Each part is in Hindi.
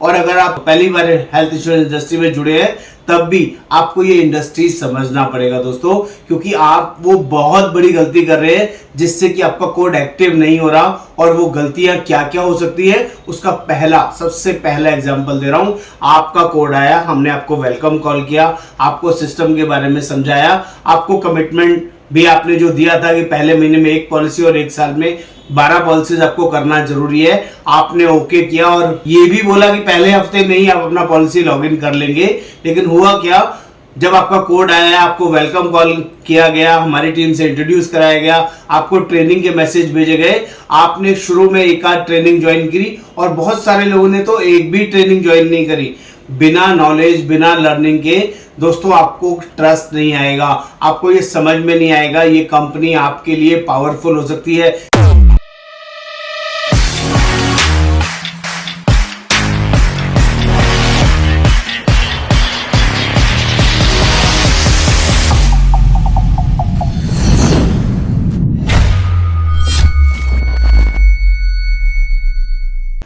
और अगर आप पहली बार हेल्थ इंश्योरेंस इंडस्ट्री में जुड़े हैं तब भी आपको ये इंडस्ट्री समझना पड़ेगा दोस्तों, क्योंकि आप वो बहुत बड़ी गलती कर रहे हैं जिससे कि आपका कोड एक्टिव नहीं हो रहा। और वो गलतियां क्या क्या हो सकती है उसका सबसे पहला एग्जांपल दे रहा हूं। आपका कोड आया, हमने आपको वेलकम कॉल किया, आपको सिस्टम के बारे में समझाया, आपको कमिटमेंट भी आपने जो दिया था कि पहले महीने में 1 पॉलिसी और 1 साल में 12 पॉलिसीज आपको करना जरूरी है, आपने ओके किया और ये भी बोला कि पहले हफ्ते में ही आप अपना पॉलिसी लॉगिन कर लेंगे। लेकिन हुआ क्या, जब आपका कोड आया, आपको वेलकम कॉल किया गया, हमारी टीम से इंट्रोड्यूस कराया गया, आपको ट्रेनिंग के मैसेज भेजे गए, आपने शुरू में एक आध ट्रेनिंग ज्वाइन की और बहुत सारे लोगों ने तो एक भी ट्रेनिंग ज्वाइन नहीं करी। बिना नॉलेज, बिना लर्निंग के दोस्तों आपको ट्रस्ट नहीं आएगा, आपको ये समझ में नहीं आएगा ये कंपनी आपके लिए पावरफुल हो सकती है।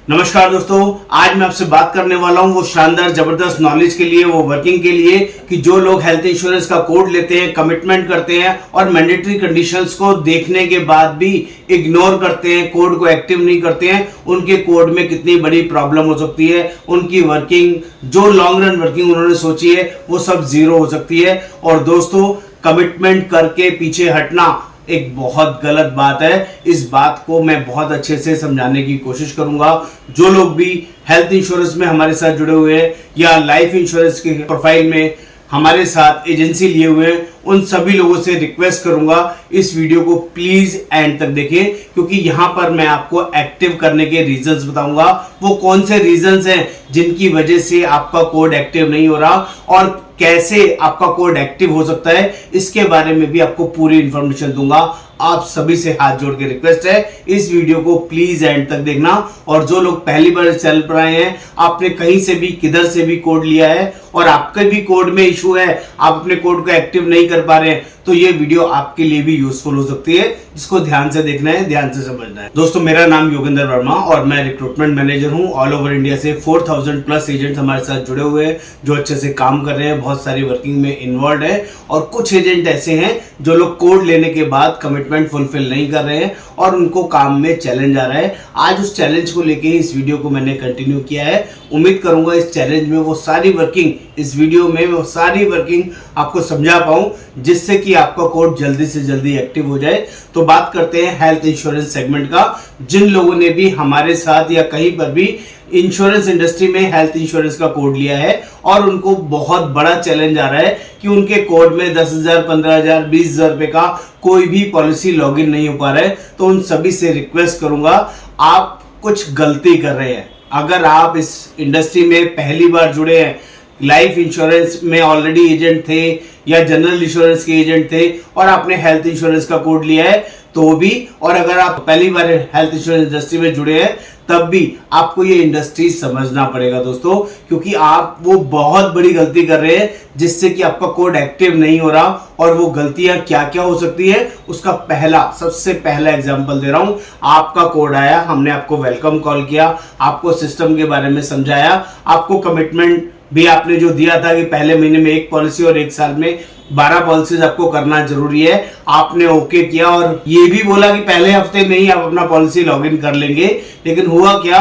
नमस्कार दोस्तों, आज मैं आपसे बात करने वाला हूं वो शानदार जबरदस्त नॉलेज के लिए, वो वर्किंग के लिए कि जो लोग हेल्थ इंश्योरेंस का कोड लेते हैं, कमिटमेंट करते हैं और मैंडेटरी कंडीशंस को देखने के बाद भी इग्नोर करते हैं, कोड को एक्टिव नहीं करते हैं, उनके कोड में कितनी बड़ी प्रॉब्लम हो सकती है। उनकी वर्किंग, जो लॉन्ग रन वर्किंग उन्होंने सोची है, वो सब जीरो हो सकती है। और दोस्तों, कमिटमेंट करके पीछे हटना एक बहुत गलत बात है। इस बात को मैं बहुत अच्छे से समझाने की कोशिश करूंगा। जो लोग भी हेल्थ इंश्योरेंस में हमारे साथ जुड़े हुए हैं या लाइफ इंश्योरेंस के प्रोफाइल में हमारे साथ एजेंसी लिए हुए हैं, उन सभी लोगों से रिक्वेस्ट करूंगा इस वीडियो को प्लीज एंड तक देखें, क्योंकि यहां पर मैं आपको एक्टिव करने के रीजंस बताऊंगा। वो कौन से रीजंस हैं जिनकी वजह से आपका कोड एक्टिव नहीं हो रहा और कैसे आपका कोड एक्टिव हो सकता है, इसके बारे में भी आपको पूरी इंफॉर्मेशन दूंगा। आप सभी से हाथ जोड़ के रिक्वेस्ट है इस वीडियो को प्लीज एंड तक देखना। और जो लोग पहली बार इस चैनल पर आए हैं, आपने कहीं से भी किधर से भी कोड लिया है और आपके भी कोड में इशू है, आप अपने कोड को एक्टिव नहीं कर पा रहे हैं, तो ये वीडियो आपके लिए भी यूजफुल हो सकती है। इसको ध्यान से देखना है, ध्यान से समझना है। दोस्तों, मेरा नाम योगेंद्र वर्मा और मैं रिक्रूटमेंट मैनेजर हूं। ऑल ओवर इंडिया से 4000 प्लस एजेंट्स हमारे साथ जुड़े हुए हैं जो अच्छे से काम कर रहे हैं, बहुत सारी वर्किंग में इन्वॉल्व है। और कुछ एजेंट ऐसे हैं जो लोग कोड लेने के बाद कमिटमेंट फुलफिल नहीं कर रहे हैं और उनको काम में चैलेंज आ रहा है। आज उस चैलेंज को लेके इस वीडियो को मैंने कंटिन्यू किया है। उम्मीद करूंगा इस चैलेंज में वो सारी वर्किंग, इस वीडियो में वो सारी वर्किंग आपको समझा पाऊं जिससे कि आपका कोड जल्दी से जल्दी एक्टिव हो जाए। तो बात करते हैं हेल्थ इंश्योरेंस सेगमेंट का। जिन लोगों ने भी हमारे साथ या कहीं पर भी इंश्योरेंस इंडस्ट्री में हेल्थ इंश्योरेंस का कोड लिया है और उनको बहुत बड़ा चैलेंज आ रहा है कि उनके कोड में 10,000, 15,000, 20,000 रुपए का कोई भी पॉलिसी लॉगिन नहीं हो पा रहा है, तो उन सभी से रिक्वेस्ट करूंगा, आप कुछ गलती कर रहे हैं। अगर आप इस इंडस्ट्री में पहली बार जुड़े हैं, लाइफ इंश्योरेंस में ऑलरेडी एजेंट थे या जनरल इंश्योरेंस के एजेंट थे और आपने हेल्थ इंश्योरेंस का कोड लिया है तो भी, और अगर आप पहली बार हेल्थ इंश्योरेंस इंडस्ट्री में जुड़े हैं तब भी आपको ये इंडस्ट्री समझना पड़ेगा दोस्तों, क्योंकि आप वो बहुत बड़ी गलती कर रहे हैं जिससे कि आपका कोड एक्टिव नहीं हो रहा। और वो गलतियां क्या क्या हो सकती है उसका सबसे पहला एग्जांपल दे रहा हूं। आपका कोड आया, हमने आपको वेलकम कॉल किया, आपको सिस्टम के बारे में समझाया, आपको कमिटमेंट भी आपने जो दिया था कि पहले महीने में 1 पॉलिसी और 1 साल में 12 पॉलिसीज आपको करना जरूरी है, आपने ओके किया और ये भी बोला कि पहले हफ्ते में ही आप अपना पॉलिसी लॉगिन कर लेंगे। लेकिन हुआ क्या,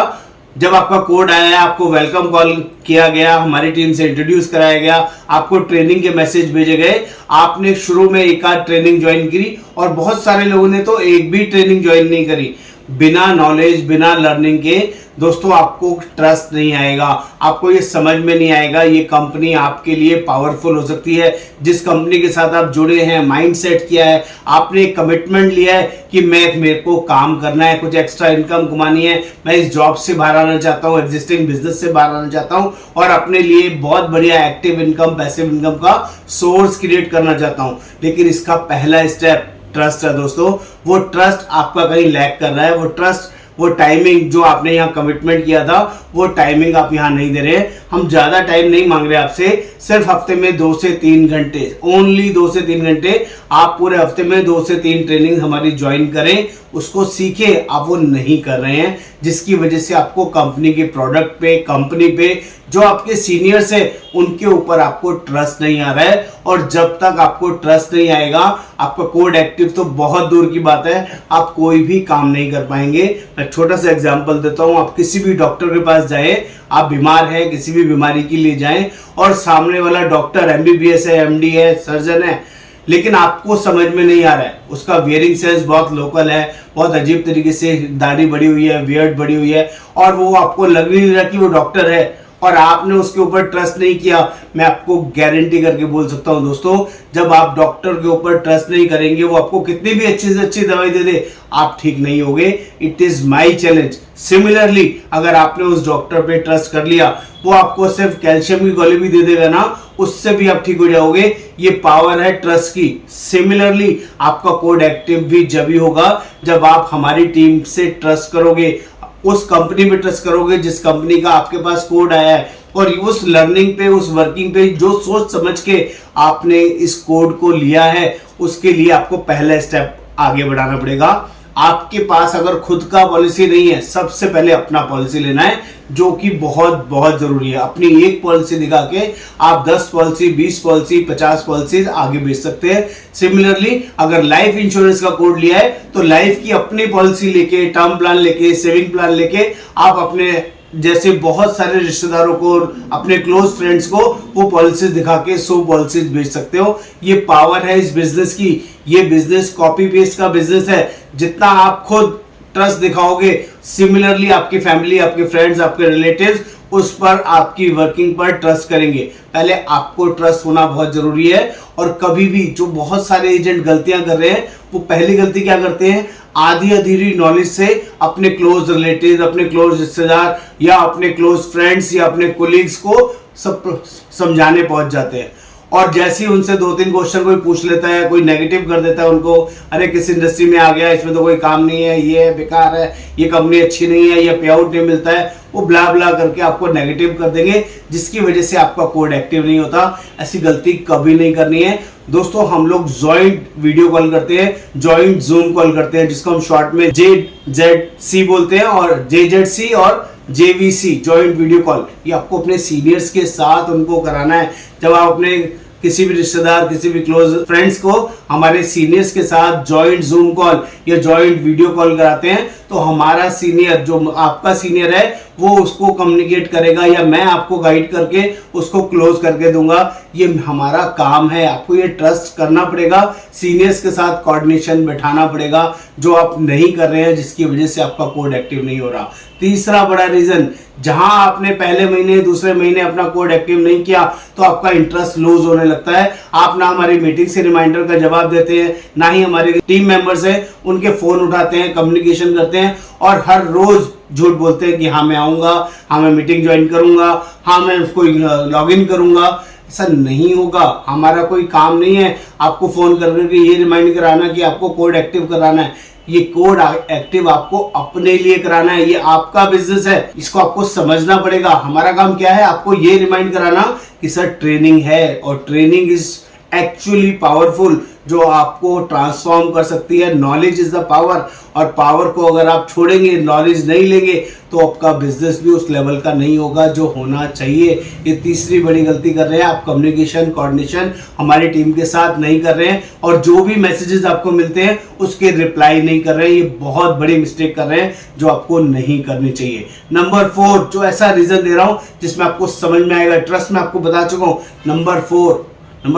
जब आपका कोड आया, आपको वेलकम कॉल किया गया, हमारी टीम से इंट्रोड्यूस कराया गया, आपको ट्रेनिंग के मैसेज भेजे गए, आपने शुरू में एक आध ट्रेनिंग ज्वाइन की और बहुत सारे लोगों ने तो एक भी ट्रेनिंग ज्वाइन नहीं करी। बिना नॉलेज, बिना लर्निंग के दोस्तों आपको ट्रस्ट नहीं आएगा, आपको ये समझ में नहीं आएगा ये कंपनी आपके लिए पावरफुल हो सकती है। जिस कंपनी के साथ आप जुड़े हैं, माइंड सेट किया है, आपने एक कमिटमेंट लिया है कि मेरे को काम करना है, कुछ एक्स्ट्रा इनकम कमानी है, मैं इस जॉब से बाहर आना चाहता हूँ, एग्जिस्टिंग बिजनेस से बाहर आना चाहता हूँ और अपने लिए बहुत बढ़िया एक्टिव इनकम, पैसिव इनकम का सोर्स क्रिएट करना चाहता हूँ। लेकिन इसका पहला स्टेप ट्रस्ट है दोस्तों। वो ट्रस्ट आपका कहीं लैक कर रहा है, वो ट्रस्ट, वो टाइमिंग जो आपने यहाँ कमिटमेंट किया था वो टाइमिंग आप यहाँ नहीं दे रहे। हम ज्यादा टाइम नहीं मांग रहे आपसे, सिर्फ हफ्ते में 2 से 3 घंटे, ओनली 2 से 3 घंटे आप पूरे हफ्ते में 2 से 3 ट्रेनिंग हमारी ज्वाइन करें, उसको सीखें। आप वो नहीं कर रहे हैं जिसकी वजह से आपको कंपनी के प्रोडक्ट पे, कंपनी पे, जो आपके सीनियर्स है उनके ऊपर आपको ट्रस्ट नहीं आ रहा है। और जब तक आपको ट्रस्ट नहीं आएगा, आपका कोड एक्टिव तो बहुत दूर की बात है, आप कोई भी काम नहीं कर पाएंगे। मैं छोटा सा एग्जांपल देता हूं, आप किसी भी डॉक्टर के पास जाए, आप बीमार हैं, किसी भी बीमारी के लिए जाएं और सामने वाला डॉक्टर एमबीबीएस है, एमडी है, सर्जन है, लेकिन आपको समझ में नहीं आ रहा है, उसका वियरिंग सेंस बहुत लोकल है, बहुत अजीब तरीके से दाढ़ी बड़ी हुई है, बियर्ड बड़ी हुई है, और वो आपको लग नहीं रहा कि वो डॉक्टर है, और आपने उसके ऊपर ट्रस्ट नहीं किया। मैं आपको गारंटी करके बोल सकता हूं दोस्तों, जब आप डॉक्टर के ऊपर ट्रस्ट नहीं करेंगे, वो आपको कितनी भी अच्छी से अच्छी दवाई दे दे, आप ठीक नहीं होगे। It is my challenge. Similarly अगर आपने उस डॉक्टर पे ट्रस्ट कर लिया, वो आपको सिर्फ कैल्शियम की गोली भी दे देगा ना, उससे भी आप ठीक हो जाओगे। ये पावर है ट्रस्ट की। सिमिलरली आपका कोड एक्टिव भी जब ही होगा जब आप हमारी टीम से ट्रस्ट करोगे, उस कंपनी पे ट्रस्ट करोगे जिस कंपनी का आपके पास कोड आया है, और उस लर्निंग पे, उस वर्किंग पे जो सोच समझ के आपने इस कोड को लिया है, उसके लिए आपको पहला स्टेप आगे बढ़ाना पड़ेगा। आपके पास अगर खुद का पॉलिसी नहीं है, सबसे पहले अपना पॉलिसी लेना है, जो कि बहुत बहुत जरूरी है। अपनी एक पॉलिसी दिखा के आप 10 पॉलिसी, 20 पॉलिसी, 50 पॉलिसी आगे बेच सकते हैं। सिमिलरली अगर लाइफ इंश्योरेंस का कोड लिया है, तो लाइफ की अपनी पॉलिसी लेके, टर्म प्लान लेके, सेविंग प्लान लेके आप अपने जैसे बहुत सारे रिश्तेदारों को, अपने क्लोज फ्रेंड्स को वो पॉलिसीज दिखा के 100 पॉलिसीज बेच सकते हो। ये पावर है इस बिजनेस की। ये बिजनेस कॉपी पेस्ट का बिजनेस है। जितना आप खुद ट्रस्ट दिखाओगे, सिमिलरली आपकी फैमिली, आपके फ्रेंड्स, आपके रिलेटिव्स उस पर, आपकी वर्किंग पर ट्रस्ट करेंगे। पहले आपको ट्रस्ट होना बहुत जरूरी है। और कभी भी जो बहुत सारे एजेंट गलतियां कर रहे हैं, वो पहली गलती क्या करते हैं, आधी अधूरी नॉलेज से अपने क्लोज रिलेटिव, अपने क्लोज रिश्तेदार या अपने क्लोज फ्रेंड्स या अपने कोलीग्स को सब समझाने पहुंच जाते हैं। और जैसे ही उनसे 2-3 क्वेश्चन कोई पूछ लेता है, कोई नेगेटिव कर देता है उनको, अरे किस इंडस्ट्री में आ गया, इसमें तो कोई काम नहीं है, ये बेकार है, ये कंपनी अच्छी नहीं है, ये पे आउट नहीं मिलता है, वो ब्ला ब्ला करके आपको नेगेटिव कर देंगे, जिसकी वजह से आपका कोड एक्टिव नहीं होता। ऐसी गलती कभी नहीं करनी है दोस्तों। हम लोग जॉइंट वीडियो कॉल करते हैं, जॉइंट जूम कॉल करते हैं, जिसको हम शॉर्ट में JZC बोलते हैं, और JZC और JVC, जॉइंट वीडियो कॉल। ये आपको अपने सीनियर्स के साथ उनको कराना है। जब आप अपने किसी भी रिश्तेदार, किसी भी क्लोज फ्रेंड्स को हमारे सीनियर्स के साथ जॉइंट जूम कॉल या जॉइंट वीडियो कॉल कराते हैं, तो हमारा सीनियर, जो आपका सीनियर है, वो उसको कम्युनिकेट करेगा या मैं आपको गाइड करके उसको क्लोज करके दूंगा। ये हमारा काम है। आपको ये ट्रस्ट करना पड़ेगा, सीनियर्स के साथ कोऑर्डिनेशन बैठाना पड़ेगा, जो आप नहीं कर रहे हैं, जिसकी वजह से आपका कोड एक्टिव नहीं हो रहा। तीसरा बड़ा रीजन, जहां आपने पहले महीने, दूसरे महीने अपना कोड एक्टिव नहीं किया, तो आपका इंटरेस्ट लूज होने लगता है। आप ना हमारी मीटिंग से रिमाइंडर का जवाब देते हैं, ना ही हमारे टीम मेंबर्स हैं उनके फोन उठाते हैं, कम्युनिकेशन करते हैं, और हर रोज झूठ बोलते हैं कि हाँ मैं आऊंगा, हाँ मैं मीटिंग ज्वाइन करूंगा, हाँ मैं कोई लॉग इन करूंगा। ऐसा नहीं होगा। हमारा कोई काम नहीं है आपको फोन करके ये रिमाइंड कराना कि आपको कोड एक्टिव कराना है। ये कोड एक्टिव आपको अपने लिए कराना है, ये आपका बिजनेस है, इसको आपको समझना पड़ेगा। हमारा काम क्या है, आपको ये रिमाइंड कराना कि सर ट्रेनिंग है, और ट्रेनिंग इज एक्चुअली पावरफुल, जो आपको ट्रांसफॉर्म कर सकती है। नॉलेज इज द पावर, और पावर को अगर आप छोड़ेंगे, नॉलेज नहीं लेंगे, तो आपका बिजनेस भी उस लेवल का नहीं होगा जो होना चाहिए। ये तीसरी बड़ी गलती कर रहे हैं आप, कम्युनिकेशन, कोऑर्डिनेशन हमारी टीम के साथ नहीं कर रहे हैं, और जो भी मैसेजेस आपको मिलते हैं उसके रिप्लाई नहीं कर रहे हैं। ये बहुत बड़ी मिस्टेक कर रहे हैं जो आपको नहीं करनी चाहिए। नंबर 4, जो ऐसा रीजन दे रहा हूं जिसमें आपको समझ में आएगा, ट्रस्ट में आपको बता चुका हूं। नंबर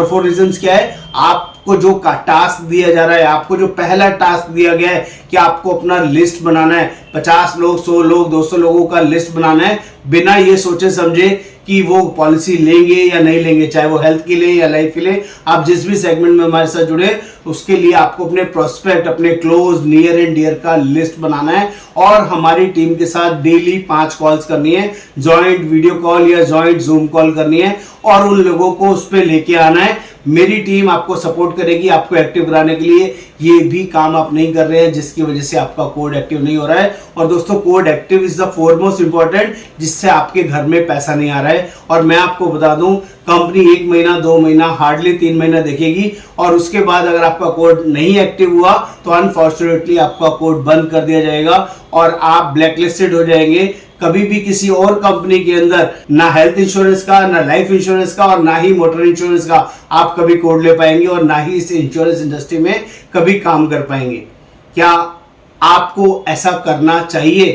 4 रीजंस क्या है, आपको जो टास्क दिया जा रहा है, आपको जो पहला टास्क दिया गया है कि आपको अपना लिस्ट बनाना है, 50 लोग, 100 लोग, 200 लोगों का लिस्ट बनाना है, बिना ये सोचे समझे कि वो पॉलिसी लेंगे या नहीं लेंगे, चाहे वो हेल्थ के लिए या लाइफ के लिए। आप जिस भी सेगमेंट में हमारे साथ जुड़े, उसके लिए आपको अपने प्रोस्पेक्ट, अपने क्लोज, नियर एंड डियर का लिस्ट बनाना है, और हमारी टीम के साथ डेली 5 कॉल्स करनी है, जॉइंट वीडियो कॉल या जॉइंट जूम कॉल करनी है, और उन लोगों को उस पर लेके आना है। मेरी टीम आपको सपोर्ट करेगी आपको एक्टिव कराने के लिए। ये भी काम आप नहीं कर रहे हैं जिसकी वजह से आपका कोड एक्टिव नहीं हो रहा है। और दोस्तों, code active is the foremost important, जिससे आपके घर में पैसा नहीं आ रहा है। और मैं आपको बता दूं, कंपनी 1 महीना 2 महीना हार्डली 3 महीना देखेगी और उसके बाद अगर आपका कोड नहीं एक्टिव हुआ तो अनफॉर्चुनेटली आपका कोड बंद कर दिया जाएगा और आप ब्लैकलिस्टेड हो जाएंगे। कभी भी किसी और कंपनी के अंदर ना हेल्थ इंश्योरेंस का, ना लाइफ इंश्योरेंस का और ना ही मोटर इंश्योरेंस का आप कभी कोड ले पाएंगे और ना ही इस इंश्योरेंस इंडस्ट्री में कभी काम कर पाएंगे। क्या आपको ऐसा करना चाहिए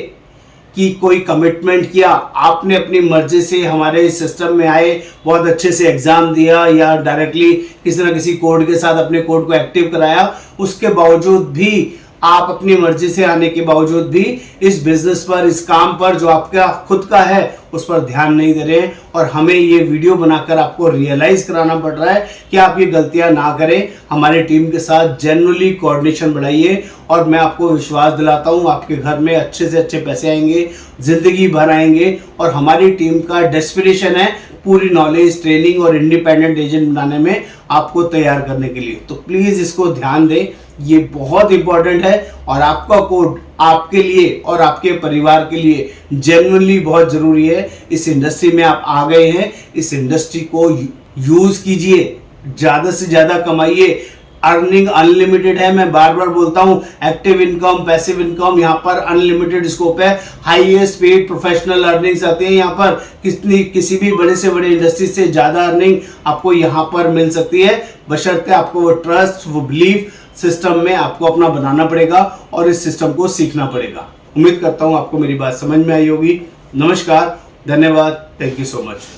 कि कोई कमिटमेंट किया, आपने अपनी मर्जी से हमारे इस सिस्टम में आए, बहुत अच्छे से एग्जाम दिया या डायरेक्टली किसी ना किसी कोड के साथ अपने कोड को एक्टिव कराया, उसके बावजूद भी आप अपनी मर्जी से आने के बावजूद भी इस बिजनेस पर, इस काम पर जो आपका खुद का है उस पर ध्यान नहीं दे रहे हैं। और हमें ये वीडियो बनाकर आपको रियलाइज कराना पड़ रहा है कि आप ये गलतियां ना करें। हमारी टीम के साथ जेन्युइनली कोऑर्डिनेशन बढ़ाइए और मैं आपको विश्वास दिलाता हूं आपके घर में अच्छे से अच्छे पैसे आएंगे, जिंदगी भर आएंगे। और हमारी टीम का डेस्पिरेशन है पूरी नॉलेज, ट्रेनिंग और इंडिपेंडेंट एजेंट बनाने में आपको तैयार करने के लिए। तो प्लीज इसको ध्यान दें, ये बहुत इंपॉर्टेंट है और आपका कोड आपके लिए और आपके परिवार के लिए जेन्युइनली बहुत जरूरी है। इस इंडस्ट्री में आप आ गए हैं, इस इंडस्ट्री को यूज कीजिए, ज्यादा से ज्यादा कमाइए। अर्निंग अनलिमिटेड है, मैं बार बार बोलता हूं, एक्टिव इनकम, पैसिव इनकम, यहाँ पर अनलिमिटेड स्कोप है। हाईएस्ट पेड प्रोफेशनल अर्निंग्स आते हैं यहाँ पर, किसी भी बड़े से बड़े इंडस्ट्री से ज्यादा अर्निंग आपको यहाँ पर मिल सकती है, बशर्ते आपको वो ट्रस्ट, वो बिलीफ सिस्टम में आपको अपना बनाना पड़ेगा और इस सिस्टम को सीखना पड़ेगा। उम्मीद करता हूं आपको मेरी बात समझ में आई होगी। नमस्कार, धन्यवाद, थैंक यू सो मच।